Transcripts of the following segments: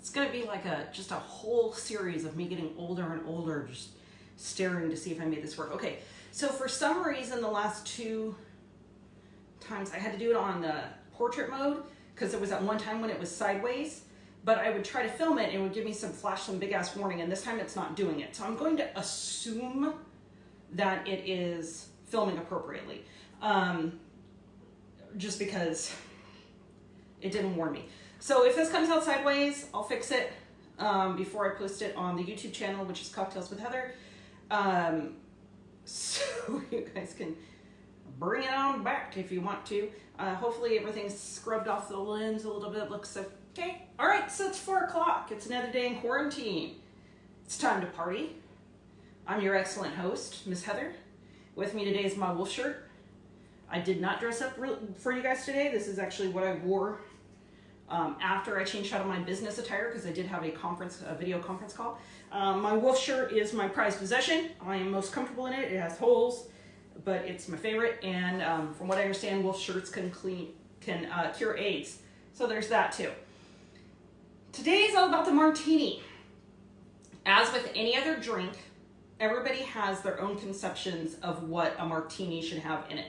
It's going to be like just a whole series of me getting older and older, just staring to see if I made this work. Okay, so for some reason the last 2 times I had to do it on the portrait mode because there was that one time when it was sideways, but I would try to film it and it would give me some big ass warning, and this time it's not doing it. So I'm going to assume that it is filming appropriately, just because it didn't warn me. So if this comes out sideways, I'll fix it before I post it on the YouTube channel, which is Cocktails with Heather. So you guys can bring it on back if you want to. Hopefully everything's scrubbed off the lens a little bit. Looks okay. All right, so it's 4 o'clock. It's another day in quarantine. It's time to party. I'm your excellent host, Miss Heather. With me today is my wolf shirt. I did not dress up for you guys today. This is actually what I wore after I changed out of my business attire because I did have a video conference call. My wolf shirt is my prized possession. I am most comfortable in it. It has holes, but it's my favorite. And from what I understand, wolf shirts can cure AIDS. So there's that too. Today is all about the martini. As with any other drink, everybody has their own conceptions of what a martini should have in it.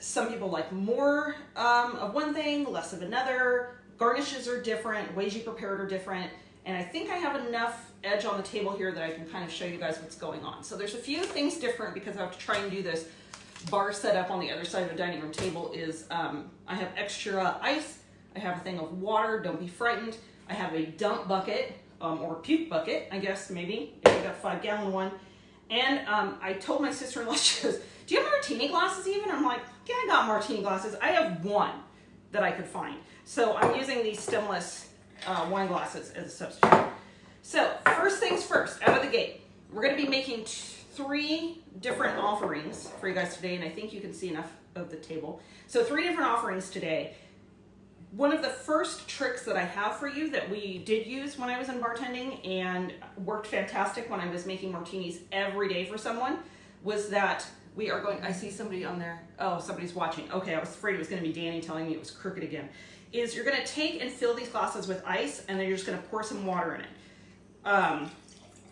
Some people like more of one thing, less of another. Garnishes are different, ways you prepare it are different. And I think I have enough edge on the table here that I can kind of show you guys what's going on. So there's a few things different because I have to try and do this bar set up on the other side of the dining room table. I have extra ice, I have a thing of water, don't be frightened. I have a dump bucket, or puke bucket, I guess maybe, if you got a 5-gallon one. And I told my sister-in-law, she goes, do you have martini glasses even? I'm like, yeah, I got martini glasses. I have one that I could find. So I'm using these stemless wine glasses as a substitute. So first things first, out of the gate, we're going to be making 3 different offerings for you guys today, and I think you can see enough of the table. So 3 different offerings today. One of the first tricks that I have for you that we did use when I was in bartending and worked fantastic when I was making martinis every day for someone was that we are going, I see somebody on there. Oh, somebody's watching. Okay, I was afraid it was going to be Danny telling me it was crooked again. Is you're going to take and fill these glasses with ice, and then you're just going to pour some water in it.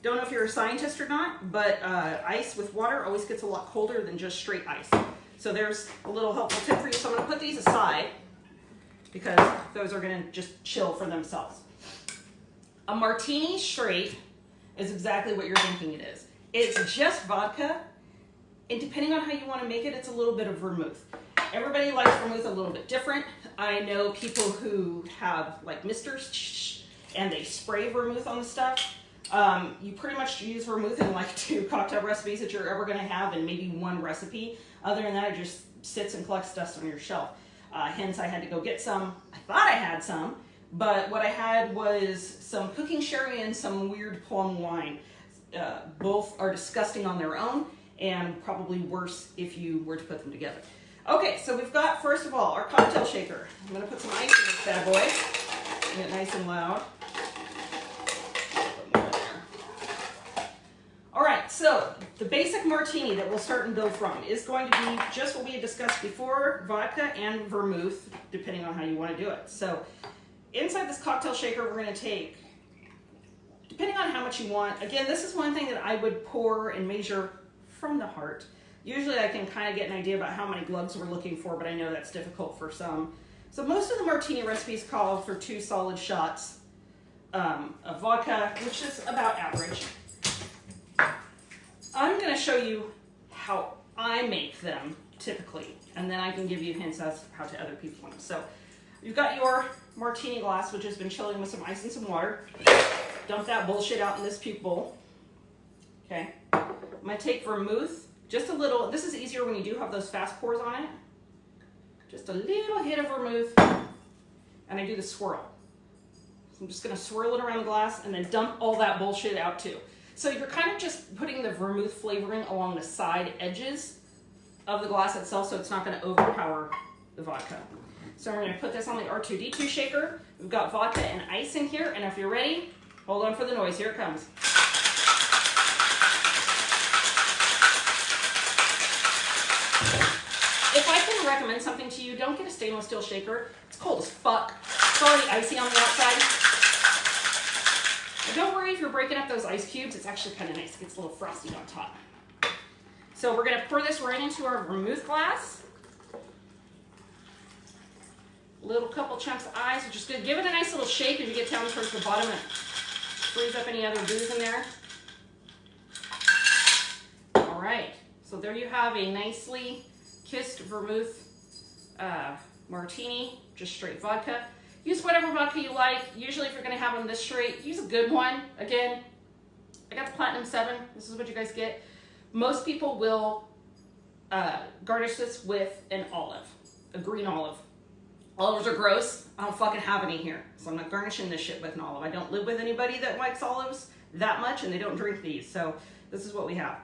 Don't know if you're a scientist or not, but ice with water always gets a lot colder than just straight ice. So there's a little helpful tip for you. So I'm going to put these aside because those are going to just chill for themselves. A martini straight is exactly what you're thinking it is. It's just vodka, and depending on how you want to make it, it's a little bit of vermouth. Everybody likes vermouth a little bit different. I know people who have like misters and they spray vermouth on the stuff. You pretty much use vermouth in like 2 cocktail recipes that you're ever going to have, and maybe 1 recipe. Other than that, it just sits and collects dust on your shelf. Hence, I had to go get some. I thought I had some, but what I had was some cooking sherry and some weird plum wine. Both are disgusting on their own, and probably worse if you were to put them together. Okay, so we've got, first of all, our cocktail shaker. I'm going to put some ice in this bad boy. Get it nice and loud. Put more in there. All right, so the basic martini that we'll start and build from is going to be just what we had discussed before, vodka and vermouth, depending on how you want to do it. So inside this cocktail shaker, we're going to take, depending on how much you want, again, this is one thing that I would pour and measure from the heart. Usually I can kind of get an idea about how many glugs we're looking for, but I know that's difficult for some. So most of the martini recipes call for 2 solid shots of vodka, which is about average. I'm going to show you how I make them typically, and then I can give you hints as to how to other people want them. So you've got your martini glass, which has been chilling with some ice and some water. Dump that bullshit out in this puke bowl. Okay. I'm going to take vermouth. Just a little, this is easier when you do have those fast pours on it. Just a little hit of vermouth, and I do the swirl. So I'm just gonna swirl it around the glass and then dump all that bullshit out too. So you're kind of just putting the vermouth flavoring along the side edges of the glass itself, so it's not gonna overpower the vodka. So we're gonna put this on the R2D2 shaker. We've got vodka and ice in here, and if you're ready, hold on for the noise, here it comes. If I can recommend something to you, don't get a stainless steel shaker. It's cold as fuck. It's already icy on the outside. Don't worry if you're breaking up those ice cubes. It's actually kind of nice. It gets a little frosty on top. So we're going to pour this right into our vermouth glass. Little couple chunks of ice, which is good. Give it a nice little shake as you get down towards the bottom and freeze up any other booze in there. All right, so there you have a nicely kissed vermouth martini, just straight vodka. Use whatever vodka you like. Usually if you're gonna have them this straight, use a good one. Again, I got the Platinum 7. This is what you guys get. Most people will garnish this with an olive, a green olive. Olives are gross. I don't fucking have any here, so I'm not garnishing this shit with an olive. I don't live with anybody that likes olives that much, and they don't drink these, so this is what we have.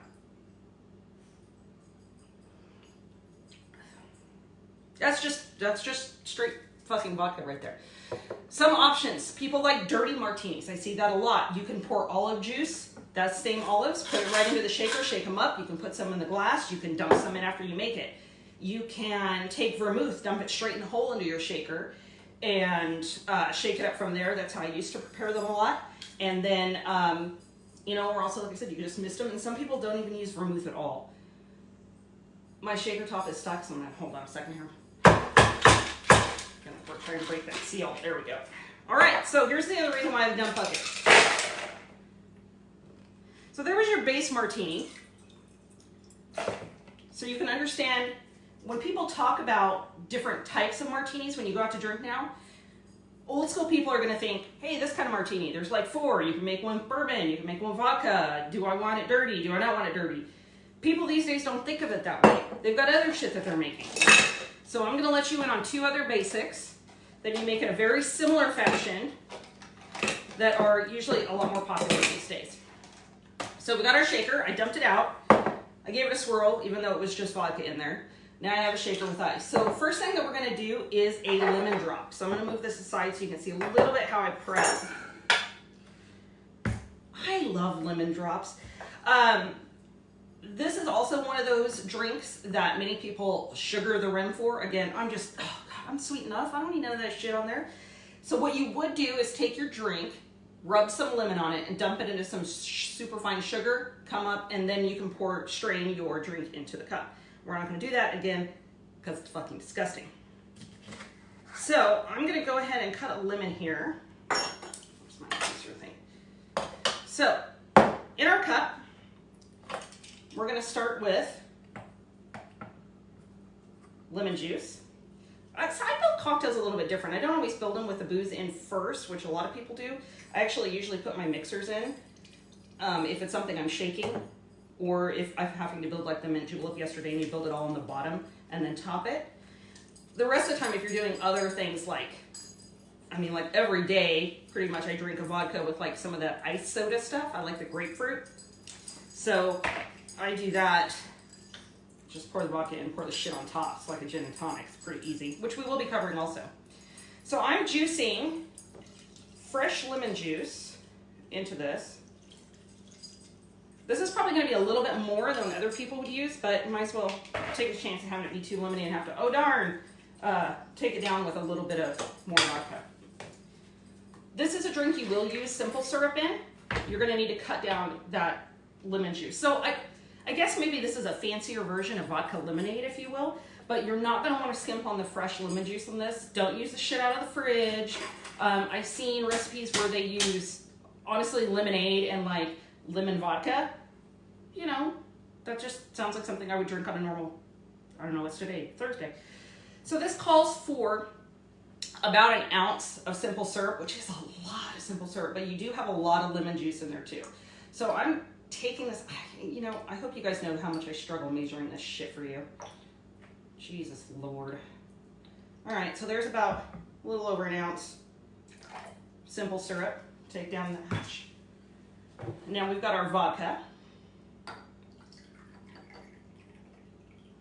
That's just straight fucking vodka right there. Some options. People like dirty martinis. I see that a lot. You can pour olive juice, that same olives, put it right into the shaker, shake them up. You can put some in the glass. You can dump some in after you make it. You can take vermouth, dump it straight in the hole into your shaker, and shake it up from there. That's how I used to prepare them a lot. And then, you know, or also, like I said, you can just mist them. And some people don't even use vermouth at all. My shaker top is stuck, so I'm gonna hold on a second here. We're trying to break that seal. There we go. All right, so here's the other reason why I have dump buckets. So there was your base martini. So you can understand when people talk about different types of martinis when you go out to drink now, old school people are going to think, hey, this kind of martini, there's like 4. You can make one with bourbon, you can make one with vodka. Do I want it dirty? Do I not want it dirty? People these days don't think of it that way. They've got other shit that they're making. So I'm going to let you in on 2 other basics that you make in a very similar fashion that are usually a lot more popular these days. So we got our shaker. I dumped it out. I gave it a swirl, even though it was just vodka in there. Now I have a shaker with ice. So first thing that we're going to do is a lemon drop. So I'm going to move this aside so you can see a little bit how I press. I love lemon drops. This is also one of those drinks that many people sugar the rim for. Again, I'm just, oh God, I'm sweet enough. I don't need none of that shit on there. So what you would do is take your drink, rub some lemon on it, and dump it into some super fine sugar, come up, and then you can strain your drink into the cup. We're not gonna do that again because it's fucking disgusting. So I'm gonna go ahead and cut a lemon here. Where's my eraser thing? So in our cup, we're gonna start with lemon juice. I build cocktails a little bit different. I don't always build them with the booze in first, which a lot of people do. I actually usually put my mixers in if it's something I'm shaking, or if I'm having to build like the mint julep yesterday and you build it all on the bottom and then top it. The rest of the time, if you're doing other things like, I mean, like every day, pretty much I drink a vodka with like some of that ice soda stuff. I like the grapefruit. So I do that. Just pour the vodka in and pour the shit on top. It's like a gin and tonic. It's pretty easy, which we will be covering also. So I'm juicing fresh lemon juice into this. This is probably going to be a little bit more than other people would use, but you might as well take a chance of having it be too lemony and have to, oh darn, take it down with a little bit of more vodka. This is a drink you will use simple syrup in. You're going to need to cut down that lemon juice. So I guess maybe this is a fancier version of vodka lemonade, if you will, but you're not going to want to skimp on the fresh lemon juice on this. Don't use the shit out of the fridge. I've seen recipes where they use, honestly, lemonade and like lemon vodka. You know, that just sounds like something I would drink on a normal, I don't know, what's today? Thursday. So this calls for about an ounce of simple syrup, which is a lot of simple syrup, but you do have a lot of lemon juice in there too. So I'm taking this, you know, I hope you guys know how much I struggle measuring this shit for you. Jesus Lord. All right, so there's about a little over an ounce simple syrup. Take down the hatch. Now we've got our vodka.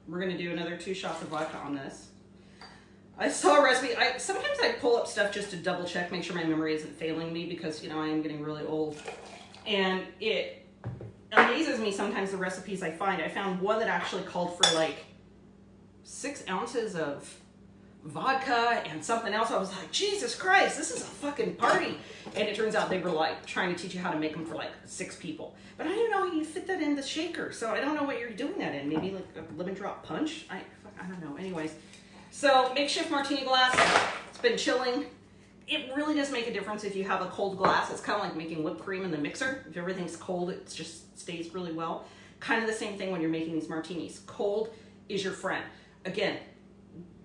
We're gonna do another 2 shots of vodka on this. I saw a recipe. Sometimes I pull up stuff just to double check, make sure my memory isn't failing me because, you know, I am getting really old. And it amazes me sometimes the recipes I find. I found one that actually called for like 6 ounces of vodka and something else. I was like, Jesus Christ, this is a fucking party. And it turns out they were like trying to teach you how to make them for like 6 people. But I don't know how you fit that in the shaker. So I don't know what you're doing that in. Maybe like a lemon drop punch? I don't know. Anyways, so makeshift martini glass. It's been chilling. It really does make a difference if you have a cold glass. It's kind of like making whipped cream in the mixer. If everything's cold, it just stays really well. Kind of the same thing when you're making these martinis. Cold is your friend. Again,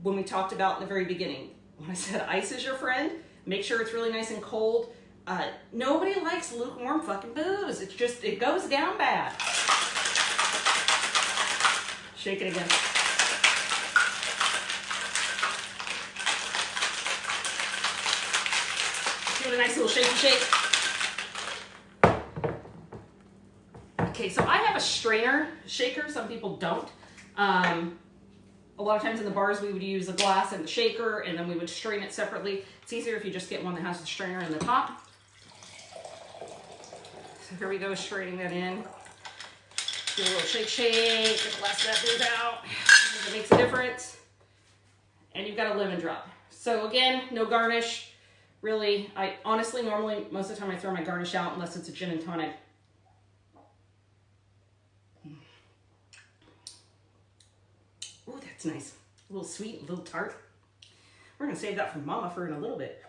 when we talked about in the very beginning, when I said ice is your friend, make sure it's really nice and cold. Nobody likes lukewarm fucking booze. It's just, it goes down bad. Shake it again. Give it a nice little shaky shake. Okay, so I have a strainer shaker. Some people don't. A lot of times in the bars we would use a glass and the shaker, and then we would strain it separately. It's easier if you just get one that has the strainer in the top. So here we go, straining that in. Do a little shake, get the last of that booze out. It makes a difference. And you've got a lemon drop. So again, no garnish. Really, I honestly, normally, most of the time I throw my garnish out unless it's a gin and tonic. Ooh, that's nice. A little sweet, a little tart. We're gonna save that for Mama for in a little bit.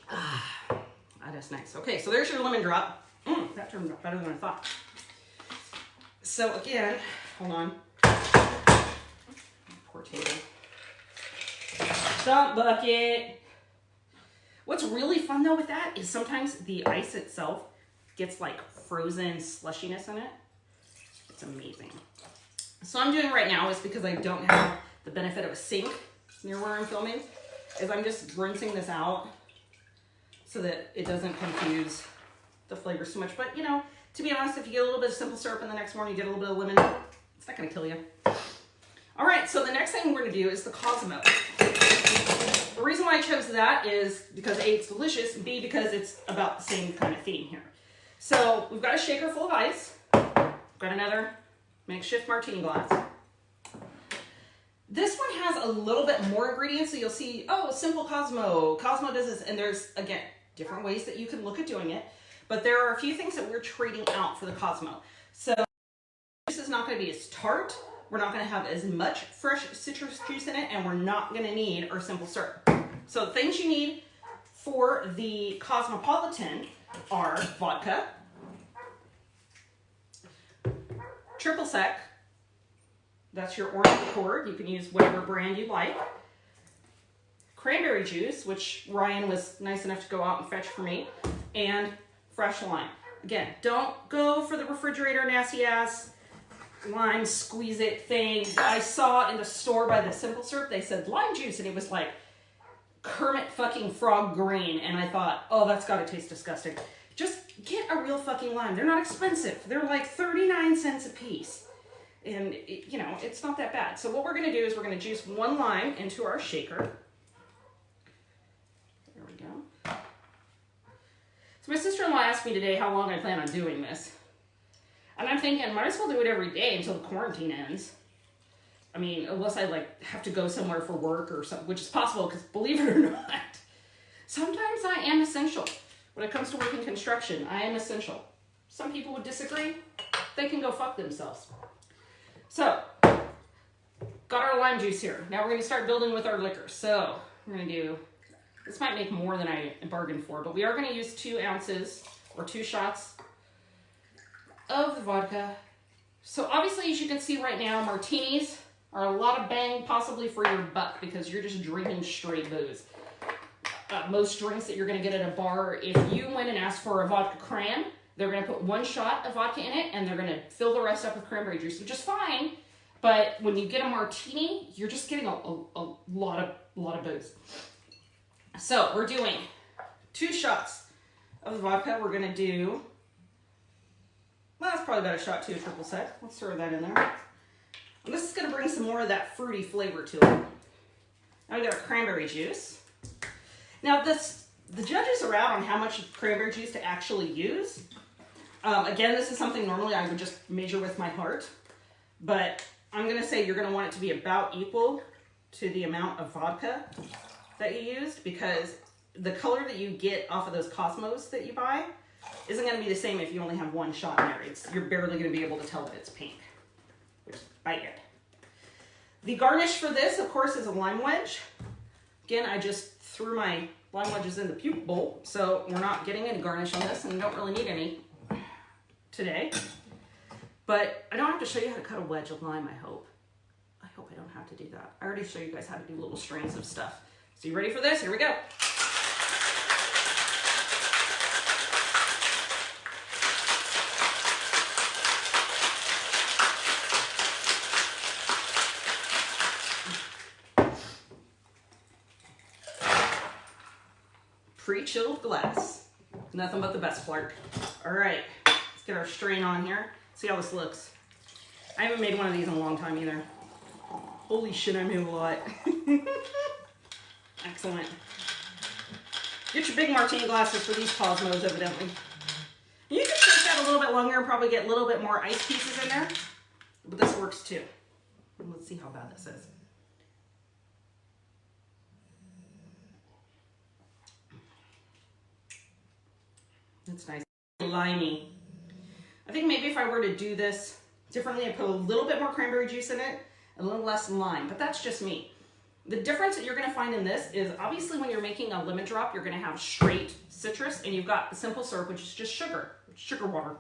That is nice. Okay, so there's your lemon drop. That turned out better than I thought. So again, hold on. Poor table. Dump bucket. What's really fun though with that is sometimes the ice itself gets like frozen slushiness in it. It's amazing. So I'm doing right now is because I don't have the benefit of a sink near where I'm filming, is I'm just rinsing this out so that it doesn't confuse the flavors too much. But you know, to be honest, if you get a little bit of simple syrup in the next morning, you get a little bit of lemon, it's not gonna kill you. All right, so the next thing we're gonna do is the Cosmo. The reason why I chose that is because A, it's delicious, B, because it's about the same kind of theme here. So we've got a shaker full of ice. Got another makeshift martini glass. This one has a little bit more ingredients, so you'll see, oh, simple Cosmo. Cosmo does this, and there's, again, different ways that you can look at doing it, but there are a few things that we're trading out for the Cosmo. So this is not going to be as tart. We're not going to have as much fresh citrus juice in it, and we're not going to need our simple syrup. So the things you need for the Cosmopolitan are vodka, triple sec, that's your orange liqueur. You can use whatever brand you like. Cranberry juice, which Ryan was nice enough to go out and fetch for me, and fresh lime. Again, don't go for the refrigerator nasty ass lime squeeze it thing. I saw in the store by the simple syrup, they said lime juice, and it was like Kermit fucking Frog green, and I thought, oh, that's gotta taste disgusting. Just get a real fucking lime. They're not expensive. They're like 39 cents a piece. And, you know, it's not that bad. So what we're going to do is we're going to juice 1 lime into our shaker. There we go. So my sister-in-law asked me today how long I plan on doing this. And I'm thinking, might as well do it every day until the quarantine ends. I mean, unless I, like, have to go somewhere for work or something, which is possible, because believe it or not, sometimes I am essential. When it comes to working construction, I am essential. Some people would disagree. They can go fuck themselves. So, got our lime juice here. Now we're going to start building with our liquor. So, we're going to do, this might make more than I bargained for, but we are going to use 2 ounces or 2 shots of the vodka. So obviously, as you can see right now, martinis are a lot of bang possibly for your buck because you're just drinking straight booze. Most drinks that you're going to get at a bar, if you went and asked for a vodka cran, they're going to put 1 shot of vodka in it, and they're going to fill the rest up with cranberry juice, which is fine. But when you get a martini, you're just getting a lot of booze. So we're doing 2 shots of vodka. We're going to do, well, that's probably about a shot too, triple sec. Let's throw that in there. And this is going to bring some more of that fruity flavor to it. Now we got our cranberry juice. Now the judges are out on how much cranberry juice to actually use. Again, this is something normally I would just measure with my heart, but I'm gonna say you're gonna want it to be about equal to the amount of vodka that you used, because the color that you get off of those Cosmos that you buy isn't gonna be the same if you only have one shot in there. You're barely gonna be able to tell that it's pink, which I get. The garnish for this, of course, is a lime wedge. Again, I just threw my lime wedges in the puke bowl, so we're not getting any garnish on this, and you don't really need any today. But I don't have to show you how to cut a wedge of lime, I hope. I hope I don't have to do that. I already showed you guys how to do little strands of stuff. So you ready for this? Here we go. Pre-chilled glass. Nothing but the best, Clark. All right, let's get our strain on here. See how this looks. I haven't made one of these in a long time either. Holy shit, I made a lot. Excellent. Get your big martini glasses for these Cosmos, evidently. You can shake that a little bit longer and probably get a little bit more ice pieces in there, but this works too. Let's see how bad this is. That's nice. Limey. I think maybe if I were to do this differently, I'd put a little bit more cranberry juice in it, a little less lime, but that's just me. The difference that you're gonna find in this is obviously when you're making a lemon drop, you're gonna have straight citrus, and you've got the simple syrup, which is just sugar water,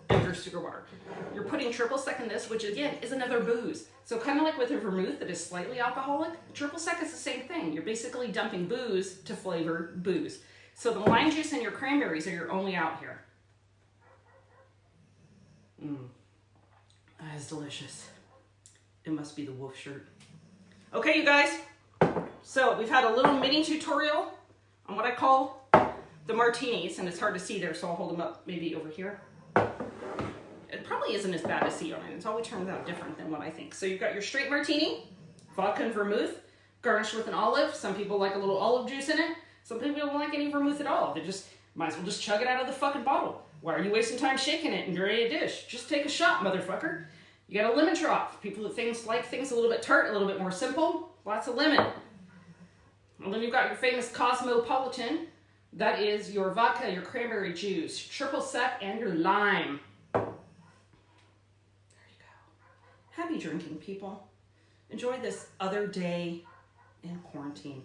and sugar water. You're putting triple sec in this, which again is another booze. So kind of like with a vermouth that is slightly alcoholic, triple sec is the same thing. You're basically dumping booze to flavor booze. So the lime juice and your cranberries are your only out here. That is delicious. It must be the wolf shirt. Okay, you guys. So we've had a little mini tutorial on what I call the martinis, and it's hard to see there, so I'll hold them up maybe over here. It probably isn't as bad to see on it. It always turns out different than what I think. So you've got your straight martini, vodka and vermouth, garnished with an olive. Some people like a little olive juice in it. Some people don't like any vermouth at all. They just might as well just chug it out of the fucking bottle. Why are you wasting time shaking it and ready a dish? Just take a shot, motherfucker. You got a lemon drop. People that like things a little bit tart, a little bit more simple. Lots of lemon. And then you've got your famous Cosmopolitan. That is your vodka, your cranberry juice, triple sec, and your lime. There you go. Happy drinking, people. Enjoy this other day in quarantine.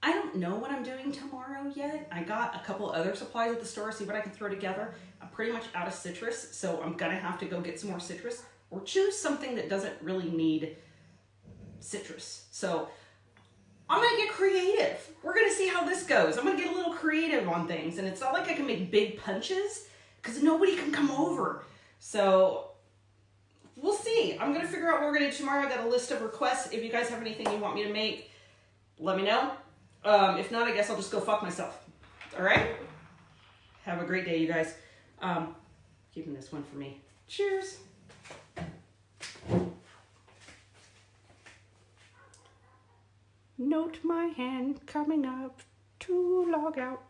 I don't know what I'm doing tomorrow yet. I got a couple other supplies at the store, see what I can throw together. I'm pretty much out of citrus, so I'm gonna have to go get some more citrus or choose something that doesn't really need citrus. So I'm gonna get creative. We're gonna see how this goes. I'm gonna get a little creative on things, and it's not like I can make big punches because nobody can come over. So we'll see. I'm gonna figure out what we're gonna do tomorrow. I got a list of requests. If you guys have anything you want me to make, let me know. If not, I guess I'll just go fuck myself. All right? Have a great day, you guys. Keeping this one for me. Cheers. Note my hand coming up to log out.